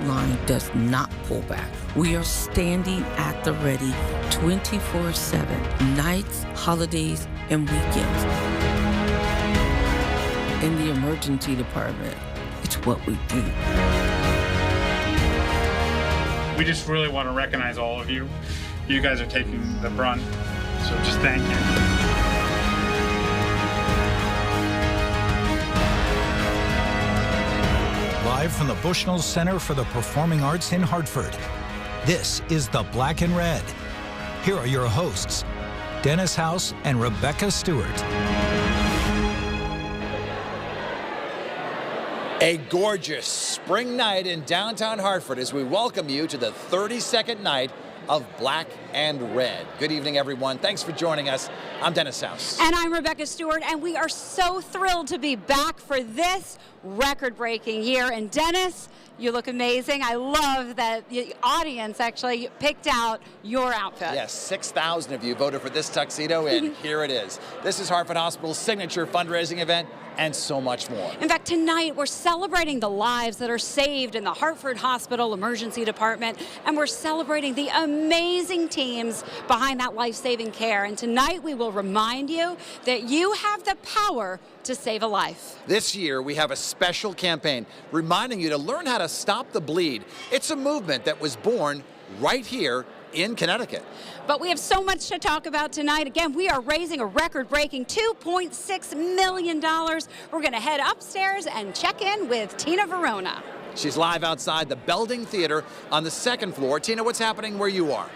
line does not pull back. We are standing at the ready 24/7, nights, holidays, and weekends. In the emergency department, it's what we do. We just really want to recognize all of you. You guys are taking the brunt, so just thank you. Live from the Bushnell Center for the Performing Arts in Hartford, this is The Black and Red. Here are your hosts, Dennis House and Rebecca Stewart. A gorgeous spring night in downtown Hartford as we welcome you to the 32nd night of Black and Red. Good evening, everyone. Thanks for joining us. I'm Dennis House. And I'm Rebecca Stewart, and we are so thrilled to be back for this record-breaking year. And Dennis, you look amazing. I love that the audience actually picked out your outfit. Yes, 6,000 of you voted for this tuxedo, and here it is. This is Hartford Hospital's signature fundraising event, and so much more. In fact, tonight we're celebrating the lives that are saved in the Hartford Hospital Emergency Department, and we're celebrating the amazing teams behind that life-saving care. And tonight we will remind you that you have the power to save a life. This year we have a special campaign reminding you to learn how to stop the bleed. It's a movement that was born right here in Connecticut. But we have so much to talk about tonight. Again, we are raising a record-breaking $2.6 million. We're going to head upstairs and check in with Tina Verona. She's live outside the Belding Theater on the second floor. Tina, what's happening where you are?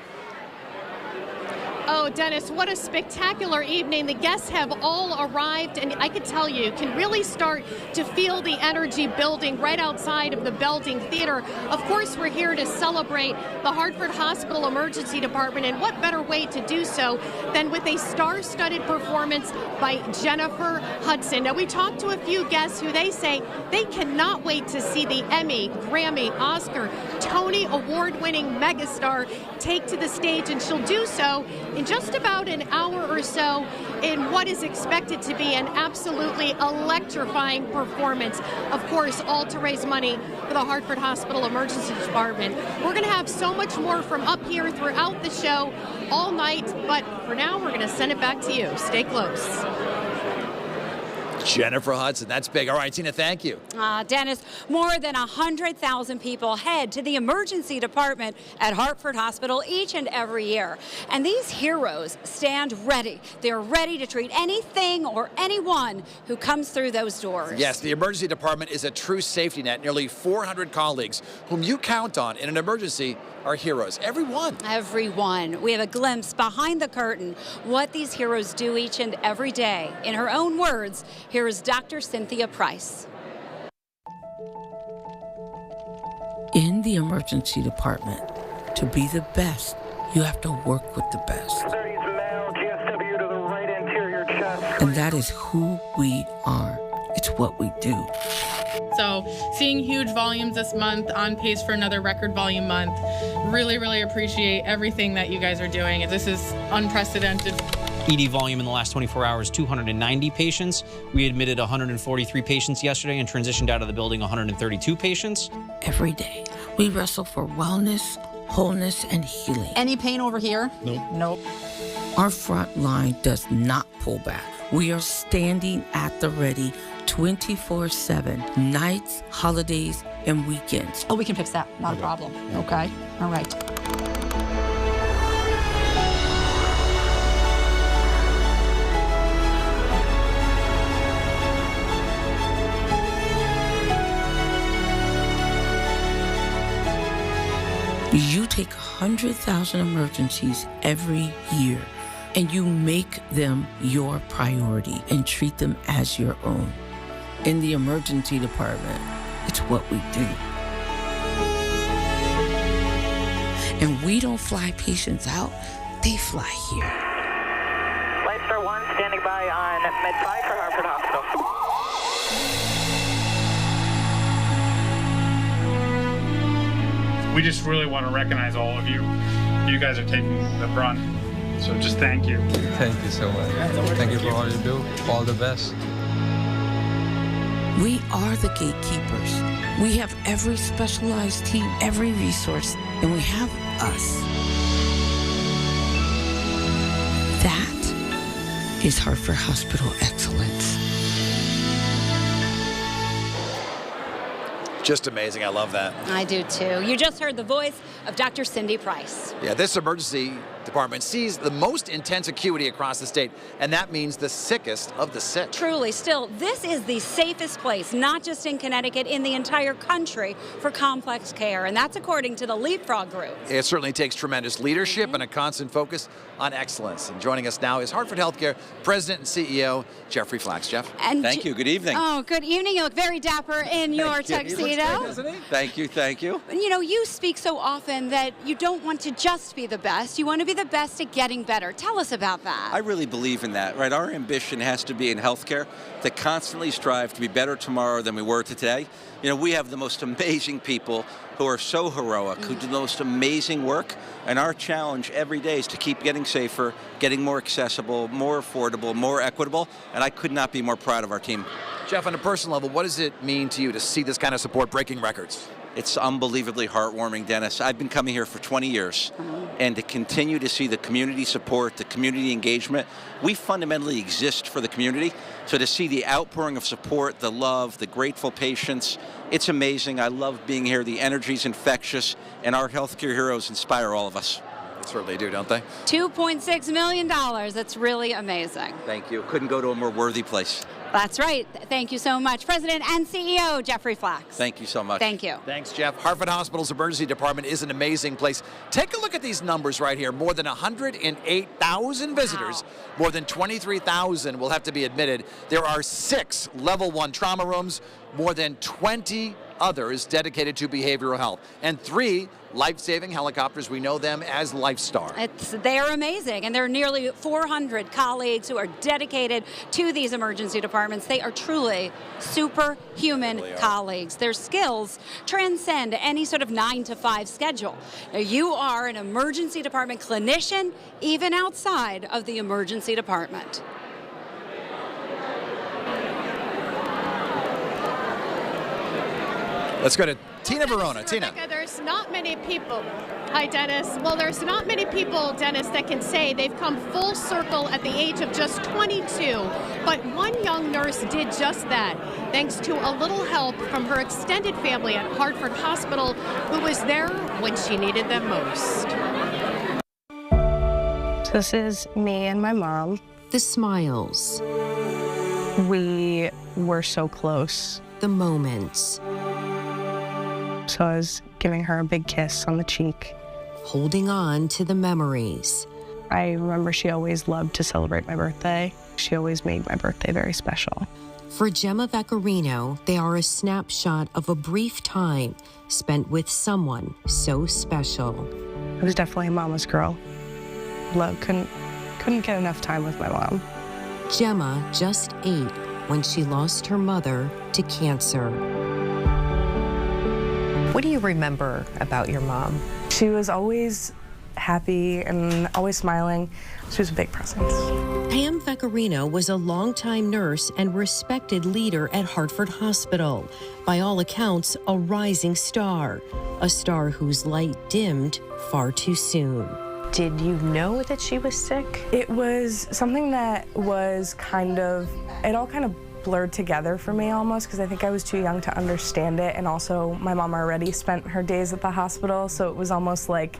Oh, Dennis, what a spectacular evening. The guests have all arrived, and I could tell you can really start to feel the energy building right outside of the Belding Theater. Of course, we're here to celebrate the Hartford Hospital Emergency Department, and what better way to do so than with a star-studded performance by Jennifer Hudson. Now, we talked to a few guests who they say they cannot wait to see the Emmy, Grammy, Oscar, Tony award-winning megastar take to the stage, and she'll do so in just about an hour or so in what is expected to be an absolutely electrifying performance. Of course, all to raise money for the Hartford Hospital Emergency Department. We're going to have so much more from up here throughout the show all night, but for now, we're going to send it back to you. Stay close. Jennifer Hudson, that's big. All right, Tina, thank you. Dennis, more than 100,000 people head to the emergency department at Hartford Hospital each and every year. And these heroes stand ready. They're ready to treat anything or anyone who comes through those doors. Yes, the emergency department is a true safety net. Nearly 400 colleagues whom you count on in an emergency are heroes. Everyone. Everyone. We have a glimpse behind the curtain what these heroes do each and every day. In her own words, here is Dr. Cynthia Price. In the emergency department, to be the best, you have to work with the best. And that is who we are. It's what we do. So seeing huge volumes this month, on pace for another record volume month, really, really appreciate everything that you guys are doing. This is unprecedented. ED volume in the last 24 hours, 290 patients. We admitted 143 patients yesterday and transitioned out of the building 132 patients. Every day, we wrestle for wellness, wholeness, and healing. Any pain over here? Nope. Our front line does not pull back. We are standing at the ready 24/7, nights, holidays, and weekends. Oh, we can fix that. Not a problem. Okay. All right. You take 100,000 emergencies every year, and you make them your priority and treat them as your own. In the emergency department, it's what we do. And we don't fly patients out, they fly here. Light Star 1 standing by on Med 5 for Hartford Hospital. We just really want to recognize all of you. You guys are taking the brunt, so just thank you. Thank you so much. Thank you for all you do. All the best. We are the gatekeepers. We have every specialized team, every resource, and we have us. That is Hartford Hospital excellence. Just amazing. I love that. I do too. You just heard the voice of Dr. Cindy Price. Yeah, this emergency department sees the most intense acuity across the state, and that means the sickest of the sick. Truly, still, this is the safest place, not just in Connecticut, in the entire country for complex care, and that's according to the Leapfrog Group. It certainly takes tremendous leadership and a constant focus on excellence. And joining us now is Hartford HealthCare President and CEO, Jeffrey Flax. Jeff. And thank you. Good evening. Oh, good evening. You look very dapper in your tuxedo. He looks great, doesn't he? Thank you. Thank you. You know, you speak so often that you don't want to just be the best. You want to be the best at getting better. Tell us about that. I really believe in that, right? Our ambition has to be in healthcare to constantly strive to be better tomorrow than we were today. You know, we have the most amazing people who are so heroic, who do the most amazing work, and our challenge every day is to keep getting safer, getting more accessible, more affordable, more equitable, and I could not be more proud of our team. Jeff, on a personal level, what does it mean to you to see this kind of support breaking records? It's unbelievably heartwarming, Dennis. I've been coming here for 20 years, and to continue to see the community support, the community engagement, we fundamentally exist for the community. So to see the outpouring of support, the love, the grateful patients, it's amazing. I love being here. The energy's infectious, and our healthcare heroes inspire all of us. They certainly do, don't they? $2.6 million. That's really amazing. Thank you. Couldn't go to a more worthy place. That's right. Thank you so much. President and CEO Jeffrey Flax. Thank you so much. Thank you. Thanks, Jeff. Hartford Hospital's emergency department is an amazing place. Take a look at these numbers right here. More than 108,000 visitors. Wow. More than 23,000 will have to be admitted. There are 6 level 1 trauma rooms, more than 20 others dedicated to behavioral health, and 3 life-saving helicopters. We know them as LifeStar. They are amazing, and there are nearly 400 colleagues who are dedicated to these emergency departments. They are truly superhuman colleagues. Their skills transcend any sort of 9-to-5 schedule. Now, you are an emergency department clinician, even outside of the emergency department. Let's go to Tina Verona. Tina. Rebecca, there's not many people. Hi, Dennis. Well, there's not many people, Dennis, that can say they've come full circle at the age of just 22. But one young nurse did just that, thanks to a little help from her extended family at Hartford Hospital, who was there when she needed them most. This is me and my mom. The smiles. We were so close. The moments. So I was giving her a big kiss on the cheek. Holding on to the memories. I remember she always loved to celebrate my birthday. She always made my birthday very special. For Gemma Vaccarino, they are a snapshot of a brief time spent with someone so special. I was definitely a mama's girl. Couldn't get enough time with my mom. Gemma, just 8, when she lost her mother to cancer. What do you remember about your mom? She was always happy and always smiling. She was a big presence. Pam Ferino was a longtime nurse and respected leader at Hartford Hospital. By all accounts, a rising star. A star whose light dimmed far too soon. Did you know that she was sick? It was something that was it all kind of blurred together for me almost, because I think I was too young to understand it, and also my mom already spent her days at the hospital, so it was almost like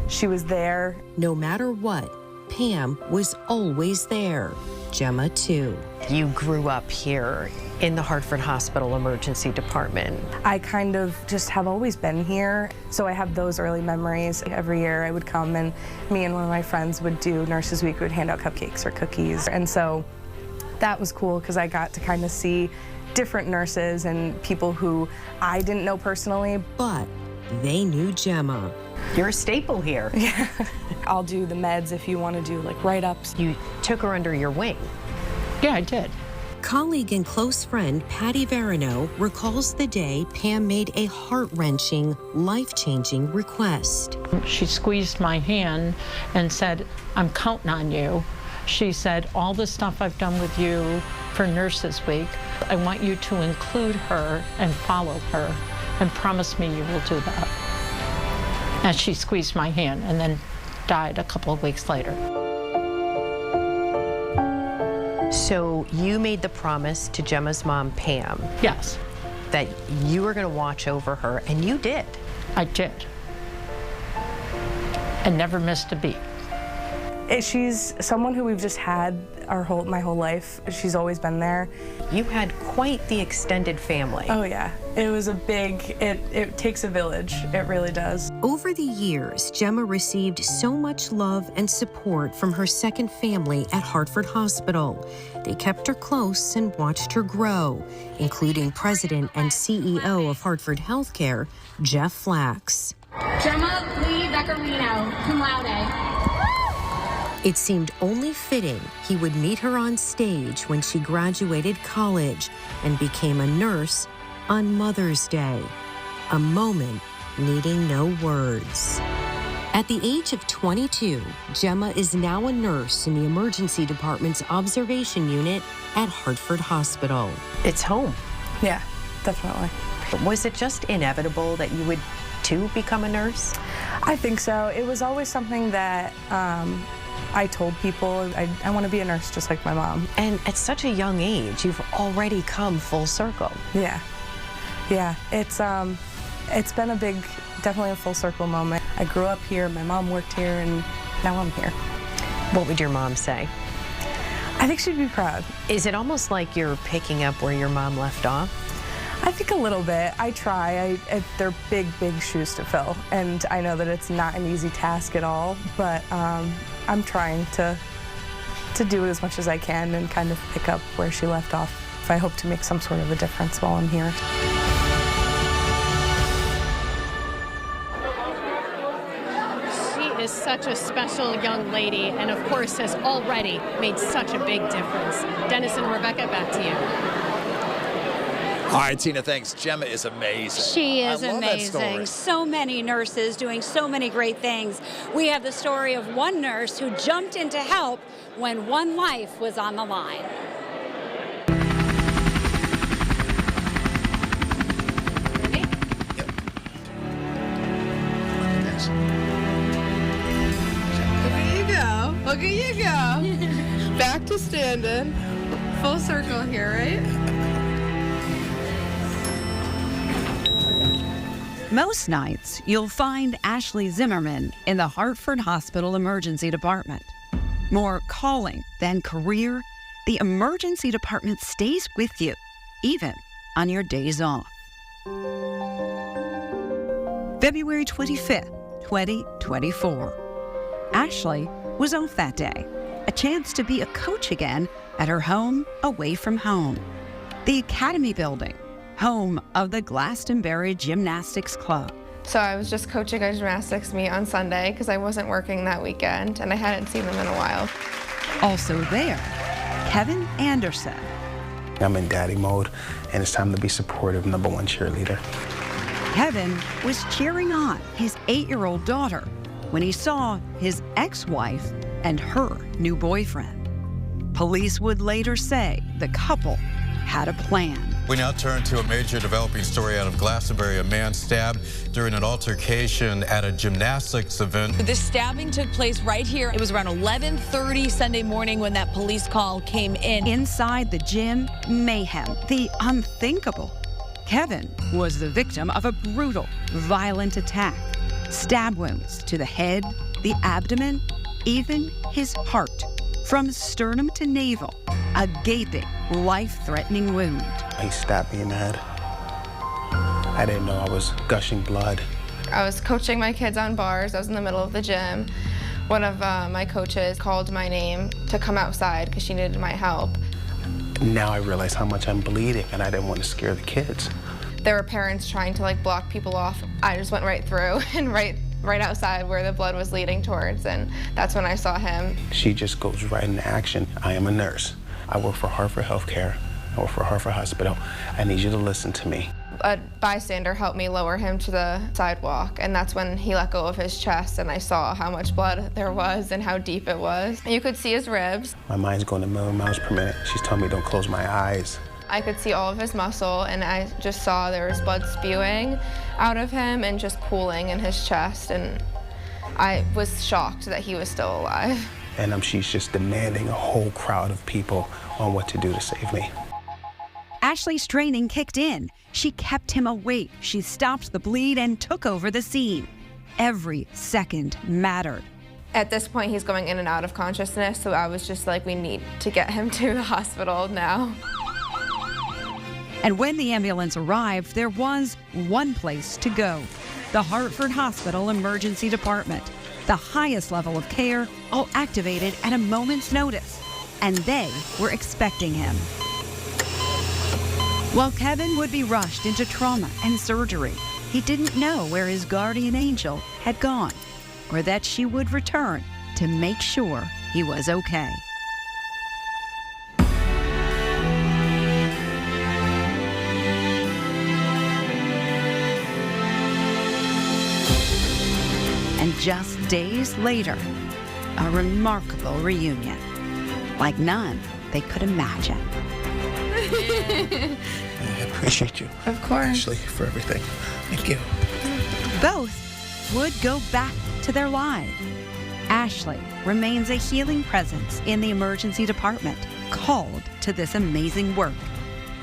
she was there. No matter what, Pam was always there. Gemma too. You grew up here in the Hartford Hospital emergency department. I kind of just have always been here, so I have those early memories. Every year I would come, and me and one of my friends would do Nurses Week. We would hand out cupcakes or cookies, and so that was cool because I got to kind of see different nurses and people who I didn't know personally. But they knew Gemma. You're a staple here. Yeah. I'll do the meds if you want to do like write-ups. You took her under your wing. Yeah, I did. Colleague and close friend Patty Verino recalls the day Pam made a heart-wrenching, life-changing request. She squeezed my hand and said, "I'm counting on you." She said, all the stuff I've done with you for Nurses Week, I want you to include her and follow her, and promise me you will do that. And she squeezed my hand and then died a couple of weeks later. So you made the promise to Gemma's mom, Pam. Yes. That you were going to watch over her, and you did. I did. And never missed a beat. She's someone who we've just had my whole life. She's always been there. You had quite the extended family. Oh yeah, it was a big, it takes a village, it really does. Over the years, Gemma received so much love and support from her second family at Hartford Hospital. They kept her close and watched her grow, including President and CEO of Hartford HealthCare, Jeff Flax. Gemma Lee Beccarino, cum laude. It seemed only fitting he would meet her on stage when she graduated college and became a nurse on Mother's Day, a moment needing no words. At the age of 22, Gemma is now a nurse in the emergency department's observation unit at Hartford Hospital. It's home. Yeah, definitely. Was it just inevitable that you would, too, become a nurse? I think so. It was always something that I told people I want to be a nurse just like my mom. And at such a young age, you've already come full circle. Yeah. Yeah, it's been a big, definitely a full circle moment. I grew up here, my mom worked here, and now I'm here. What would your mom say? I think she'd be proud. Is it almost like you're picking up where your mom left off? I think a little bit. I try. They're big, big shoes to fill, and I know that it's not an easy task at all, but I'm trying to do it as much as I can and kind of pick up where she left off if I hope to make some sort of a difference while I'm here. She is such a special young lady, and of course has already made such a big difference. Dennis and Rebecca, back to you. All right, Tina, thanks. Gemma is amazing. She is I love amazing. that story. So many nurses doing so many great things. We have the story of one nurse who jumped in to help when one life was on the line. Look at you go. Back to standing. Full circle here, right? Most nights, you'll find Ashley Zimmerman in the Hartford Hospital Emergency Department. More calling than career, the emergency department stays with you, even on your days off. February 25th, 2024. Ashley was off that day, a chance to be a coach again at her home away from home. The Academy Building, home of the Glastonbury Gymnastics Club. So I was just coaching a gymnastics meet on Sunday because I wasn't working that weekend and I hadn't seen them in a while. Also there, Kevin Anderson. I'm in daddy mode and it's time to be supportive, #1 cheerleader. Kevin was cheering on his 8-year-old daughter when he saw his ex-wife and her new boyfriend. Police would later say the couple had a plan. We now turn to a major developing story out of Glastonbury. A man stabbed during an altercation at a gymnastics event. This stabbing took place right here. It was around 11:30 Sunday morning when that police call came in. Inside the gym, mayhem, the unthinkable. Kevin was the victim of a brutal, violent attack. Stab wounds to the head, the abdomen, even his heart. From sternum to navel, a gaping, life-threatening wound. He stabbed me in the head. I didn't know I was gushing blood. I was coaching my kids on bars. I was in the middle of the gym. One of my coaches called my name to come outside because she needed my help. Now I realize how much I'm bleeding and I didn't want to scare the kids. There were parents trying to block people off. I just went right through and right outside where the blood was leading towards, and that's when I saw him. She just goes right into action. I am a nurse. I work for Hartford HealthCare. I work for Hartford Hospital. I need you to listen to me. A bystander helped me lower him to the sidewalk, and that's when he let go of his chest, and I saw how much blood there was and how deep it was. You could see his ribs. My mind's going a million miles per minute. She's telling me don't close my eyes. I could see all of his muscle, and I just saw there was blood spewing out of him and just pooling in his chest, and I was shocked that he was still alive. And she's just demanding a whole crowd of people on what to do to save me. Ashley's training kicked in. She kept him awake. She stopped the bleed and took over the scene. Every second mattered. At this point, he's going in and out of consciousness, so I was just like, we need to get him to the hospital now. And when the ambulance arrived, there was one place to go: the Hartford Hospital Emergency Department. The highest level of care, all activated at a moment's notice. And they were expecting him. While Kevin would be rushed into trauma and surgery, he didn't know where his guardian angel had gone, or that she would return to make sure he was okay. And just days later, a remarkable reunion, like none they could imagine. I appreciate you. Of course. Ashley, for everything. Thank you. Both would go back to their lives. Ashley remains a healing presence in the emergency department, called to this amazing work.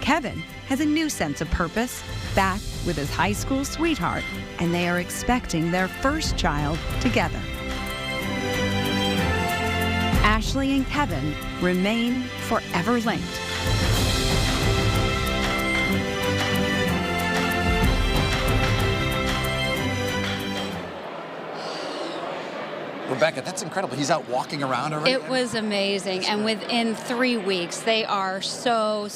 Kevin has a new sense of purpose, back with his high school sweetheart, and they are expecting their first child together. Ashley and Kevin remain forever linked. Rebecca, that's incredible. He's out walking around already? It was amazing. And within 3 weeks, they are so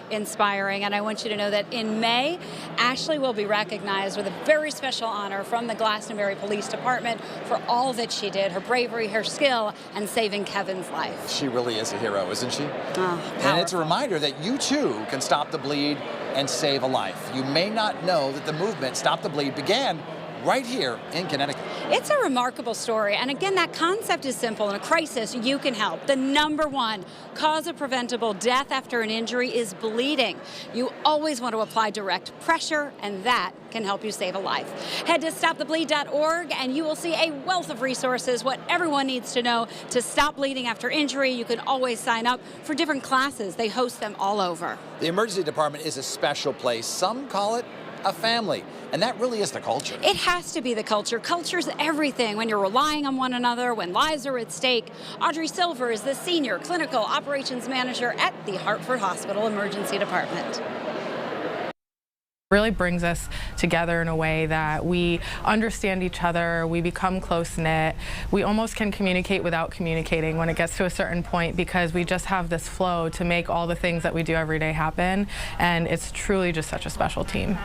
inspiring. And I want you to know that in May, Ashley will be recognized with a very special honor from the Glastonbury Police Department for all that she did, her bravery, her skill, and saving Kevin's life. She really is a hero, isn't she? Oh, and it's a reminder that you too can stop the bleed and save a life. You may not know that the movement Stop the Bleed began right here in Connecticut. It's a remarkable story. And again, that concept is simple. In a crisis, you can help. The number one cause of preventable death after an injury is bleeding. You always want to apply direct pressure, and that can help you save a life. Head to stopthebleed.org and you will see a wealth of resources, what everyone needs to know to stop bleeding after injury. You can always sign up for different classes. They host them all over. The emergency department is a special place. Some call it a family. And that really is the culture. It has to be the culture. Culture's everything when you're relying on one another, when lives are at stake. Audrey Silver is the Senior Clinical Operations Manager at the Hartford Hospital Emergency Department. Really brings us together in a way that we understand each other, we become close-knit, we almost can communicate without communicating when it gets to a certain point, because we just have this flow to make all the things that we do every day happen, and it's truly just such a special team.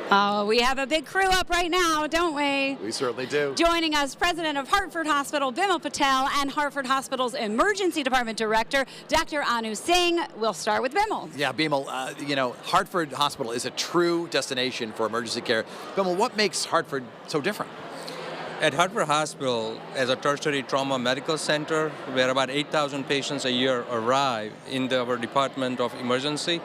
Oh, we have a big crew up right now, don't we? We certainly do. Joining us, President of Hartford Hospital, Bimal Patel, and Hartford Hospital's Emergency Department Director, Dr. Anu Singh. We'll start with Bimal. Yeah, Bimal, Hartford Hospital is a true destination for emergency care. Bimal, what makes Hartford so different? At Hartford Hospital, as a tertiary trauma medical center, where about 8,000 patients a year arrive in our Department of Emergency,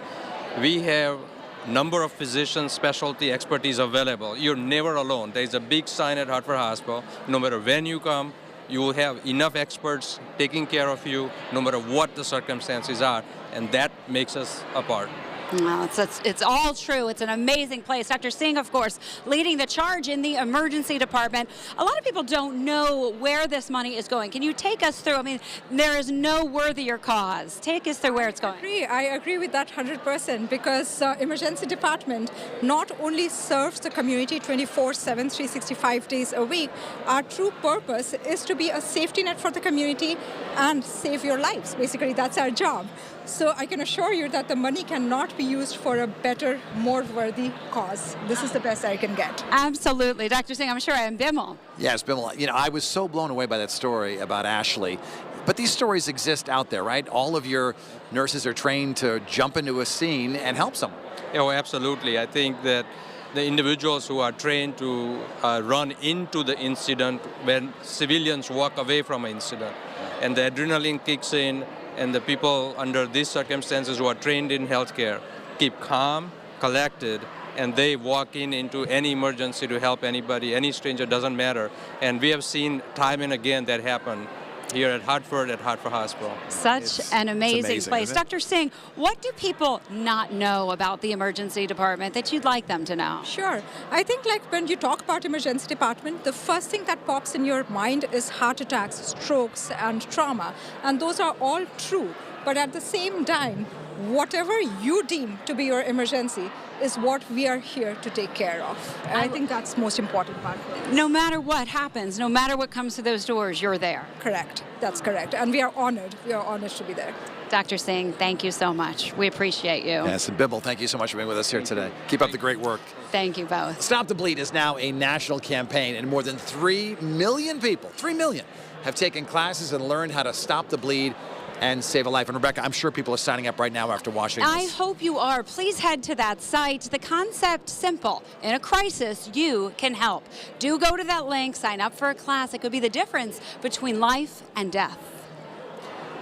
we have number of physicians, specialty expertise available. You're never alone. There's a big sign at Hartford Hospital. No matter when you come, you will have enough experts taking care of you, no matter what the circumstances are, and that makes us apart. Well, it's all true. It's an amazing place. Dr. Singh, of course, leading the charge in the emergency department. A lot of people don't know where this money is going. Can you take us through? I mean, there is no worthier cause. Take us through where it's going. I agree with that 100%, because emergency department not only serves the community 24/7, 365 days a week. Our true purpose is to be a safety net for the community and save your lives. Basically, that's our job. So I can assure you that the money cannot be used for a better, more worthy cause. This is the best I can get. Absolutely. Dr. Singh, I'm sure I am Bimal. Yes, Bimal. I was so blown away by that story about Ashley. But these stories exist out there, right? All of your nurses are trained to jump into a scene and help someone. Oh, absolutely. I think that the individuals who are trained to run into the incident when civilians walk away from an incident, and the adrenaline kicks in, and the people under these circumstances who are trained in healthcare keep calm, collected, and they walk into any emergency to help anybody, any stranger, doesn't matter. And we have seen time and again that happen here at Hartford Hospital. Such an amazing place. Dr. Singh, what do people not know about the emergency department that you'd like them to know? Sure. I think like when you talk about emergency department, the first thing that pops in your mind is heart attacks, strokes, and trauma. And those are all true. But at the same time, whatever you deem to be your emergency is what we are here to take care of. And I think that's the most important part. No matter what happens, no matter what comes through those doors, you're there. Correct. That's correct. And we are honored. We are honored to be there. Dr. Singh, thank you so much. We appreciate you. Yes, and Bibble, thank you so much for being with us here today. Keep up the great work. Thank you both. Stop the Bleed is now a national campaign, and more than 3 million people, 3 million, have taken classes and learned how to stop the bleed and save a life. And Rebecca, I'm sure people are signing up right now after watching this. I hope you are. Please head to that site. The concept simple. In a crisis, you can help. Do go to that link, sign up for a class. It could be the difference between life and death.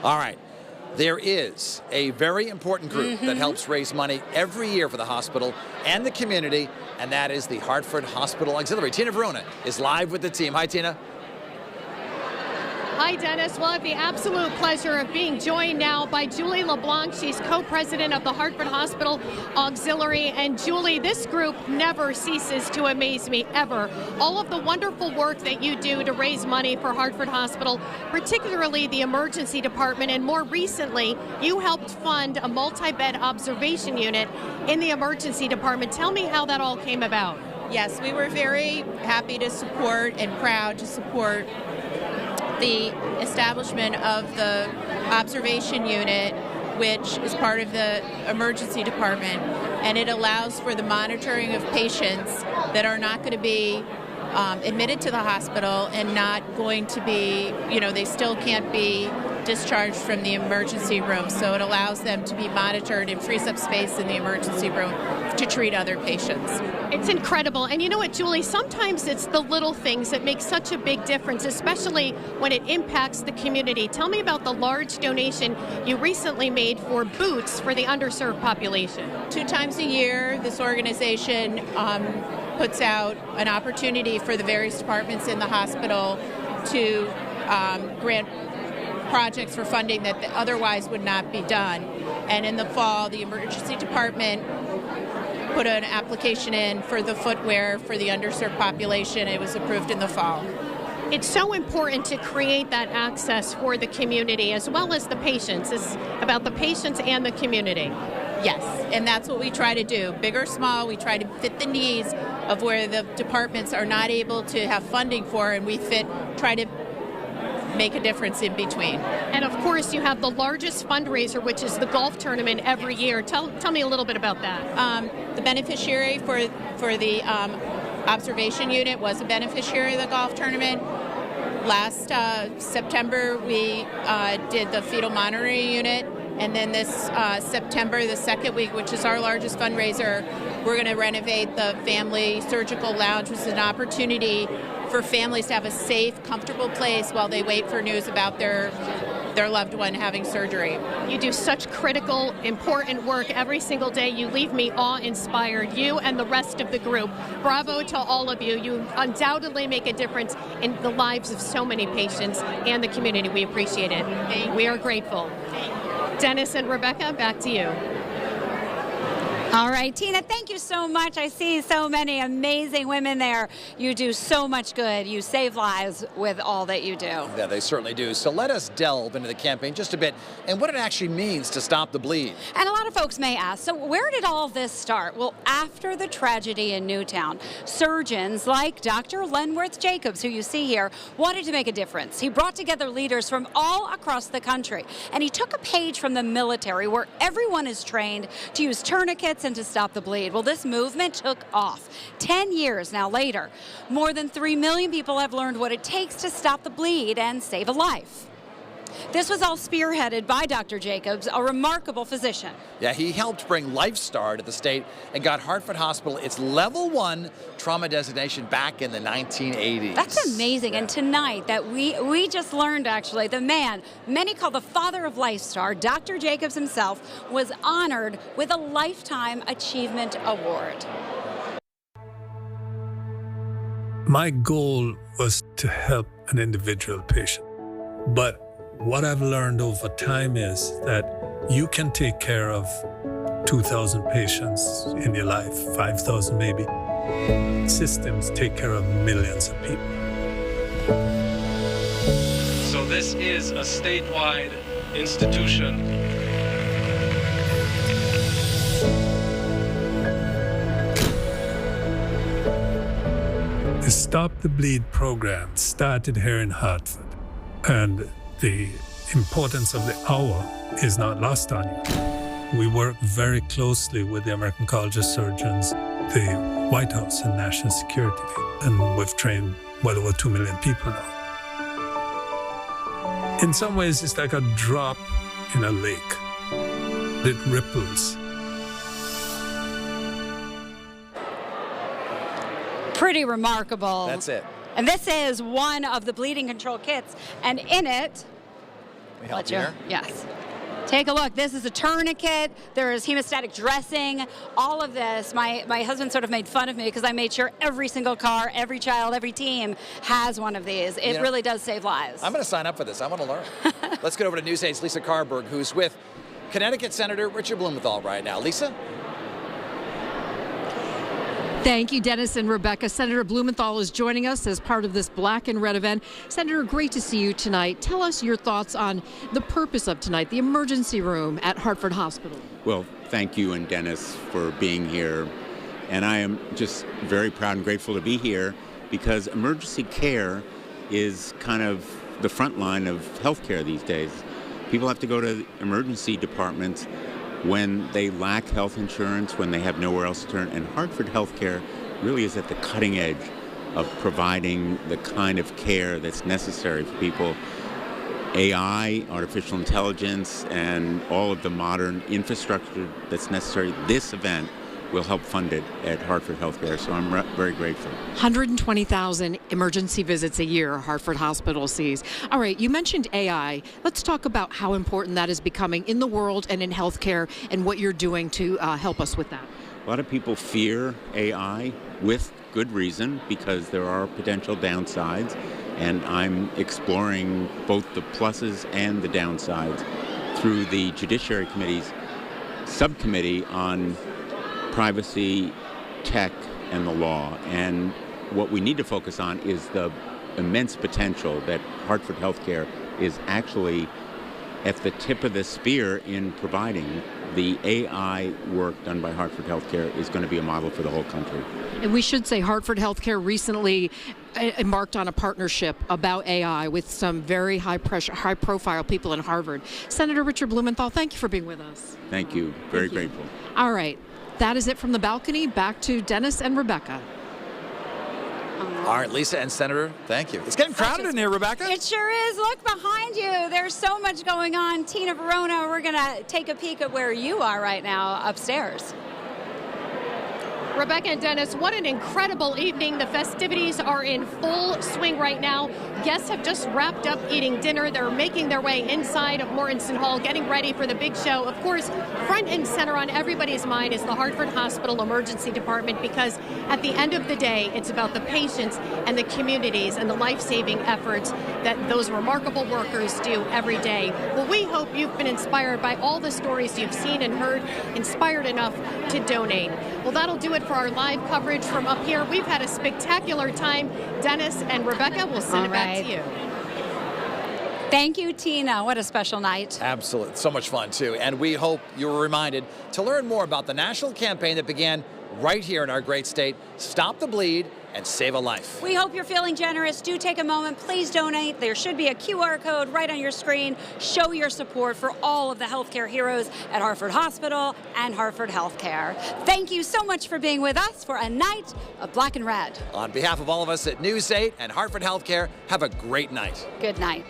All right. There is a very important group that helps raise money every year for the hospital and the community, and that is the Hartford Hospital Auxiliary. Tina Verona is live with the team. Hi, Tina. Hi, Dennis. We'll have the absolute pleasure of being joined now by Julie LeBlanc. She's co-president of the Hartford Hospital Auxiliary. And Julie, this group never ceases to amaze me, ever. All of the wonderful work that you do to raise money for Hartford Hospital, particularly the emergency department, and more recently, you helped fund a multi-bed observation unit in the emergency department. Tell me how that all came about. Yes, we were very happy to support and proud to support the establishment of the observation unit, which is part of the emergency department, and it allows for the monitoring of patients that are not going to be admitted to the hospital and not going to be, they still can't be discharged from the emergency room. So it allows them to be monitored and frees up space in the emergency room to treat other patients. It's incredible. And you know what, Julie, sometimes it's the little things that make such a big difference, especially when it impacts the community. Tell me about the large donation you recently made for boots for the underserved population. 2 times a year, this organization puts out an opportunity for the various departments in the hospital to grant projects for funding that otherwise would not be done. And in the fall, the emergency department put an application in for the footwear for the underserved population. It was approved in the fall. It's so important to create that access for the community as well as the patients. It's about the patients and the community. Yes, and that's what we try to do. Big or small, we try to fit the needs of where the departments are not able to have funding for, and we try to make a difference in between. And of course, you have the largest fundraiser, which is the golf tournament every year. Tell me a little bit about that. The beneficiary for the observation unit was a beneficiary of the golf tournament. Last September, we did the fetal monitoring unit. And then this September, the second week, which is our largest fundraiser, we're going to renovate the family surgical lounge, which is an opportunity for families to have a safe, comfortable place while they wait for news about their loved one having surgery. You do such critical, important work every single day. You leave me awe-inspired, you and the rest of the group. Bravo to all of you. You undoubtedly make a difference in the lives of so many patients and the community. We appreciate it. We are grateful. Dennis and Rebecca, back to you. All right, Tina, thank you so much. I see so many amazing women there. You do so much good. You save lives with all that you do. Yeah, they certainly do. So let us delve into the campaign just a bit and what it actually means to stop the bleed. And a lot of folks may ask, so where did all this start? Well, after the tragedy in Newtown, surgeons like Dr. Lenworth Jacobs, who you see here, wanted to make a difference. He brought together leaders from all across the country, and he took a page from the military where everyone is trained to use tourniquets and to stop the bleed. Well, this movement took off. 10 years now later, more than 3 million people have learned what it takes to stop the bleed and save a life. This was all spearheaded by Dr. Jacobs, a remarkable physician. Yeah, he helped bring LifeStar to the state and got Hartford Hospital its level 1 trauma designation back in the 1980s. That's amazing. And tonight that we just learned, actually, the man many call the father of LifeStar, Dr. Jacobs himself, was honored with a Lifetime Achievement Award. My goal was to help an individual patient. But what I've learned over time is that you can take care of 2,000 patients in your life, 5,000 maybe. Systems take care of millions of people. So this is a statewide institution. The Stop the Bleed program started here in Hartford, and the importance of the hour is not lost on you. We work very closely with the American College of Surgeons, the White House, and National Security, and we've trained well over 2 million people now. In some ways, it's like a drop in a lake. It ripples. Pretty remarkable. That's it. And this is one of the bleeding control kits, and in it, we help here. Yes. Take a look. This is a tourniquet. There is hemostatic dressing. All of this. My husband sort of made fun of me because I made sure every single car, every child, every team has one of these. It really does save lives. I'm going to sign up for this. I want to learn. Let's get over to News 8's Lisa Carberg, who's with Connecticut Senator Richard Blumenthal right now. Lisa? Thank you, Dennis and Rebecca. Senator Blumenthal is joining us as part of this Black and Red event. Senator, great to see you tonight. Tell us your thoughts on the purpose of tonight, the emergency room at Hartford Hospital. Well, thank you and Dennis for being here. And I am just very proud and grateful to be here because emergency care is kind of the front line of healthcare these days. People have to go to emergency departments when they lack health insurance, when they have nowhere else to turn. And Hartford HealthCare really is at the cutting edge of providing the kind of care that's necessary for people. AI, artificial intelligence, and all of the modern infrastructure that's necessary. This event will help fund it at Hartford HealthCare, so I'm very grateful. 120,000 emergency visits a year Hartford Hospital sees. All right, you mentioned AI. Let's talk about how important that is becoming in the world and in healthcare and what you're doing to help us with that. A lot of people fear AI with good reason because there are potential downsides, and I'm exploring both the pluses and the downsides through the Judiciary Committee's subcommittee on privacy, tech, and the law. And what we need to focus on is the immense potential that Hartford HealthCare is actually at the tip of the spear in providing. The AI work done by Hartford HealthCare is going to be a model for the whole country. And we should say Hartford HealthCare recently embarked on a partnership about AI with some very high-profile people in Harvard. Senator Richard Blumenthal, thank you for being with us. Thank you. Very grateful. All right. That is it from the balcony. Back to Dennis and Rebecca. All right, Lisa and Senator, thank you. It's getting crowded in here, Rebecca. It sure is. Look behind you. There's so much going on. Tina Verona, we're going to take a peek at where you are right now upstairs. Rebecca and Dennis, what an incredible evening. The festivities are in full swing right now. Guests have just wrapped up eating dinner. They're making their way inside of Mortensen Hall, getting ready for the big show. Of course, front and center on everybody's mind is the Hartford Hospital Emergency Department, because at the end of the day, it's about the patients and the communities and the life-saving efforts that those remarkable workers do every day. Well, we hope you've been inspired by all the stories you've seen and heard, inspired enough to donate. Well, that'll do it for our live coverage from up here. We've had a spectacular time. Dennis and Rebecca, we'll send it back to you. Thank you, Tina. What a special night. Absolutely. So much fun, too. And we hope you were reminded to learn more about the national campaign that began right here in our great state. Stop the bleed and save a life. We hope you're feeling generous. Do take a moment. Please donate. There should be a QR code right on your screen. Show your support for all of the healthcare heroes at Hartford Hospital and Hartford HealthCare. Thank you so much for being with us for a night of Black and Red. On behalf of all of us at News 8 and Hartford HealthCare, have a great night. Good night.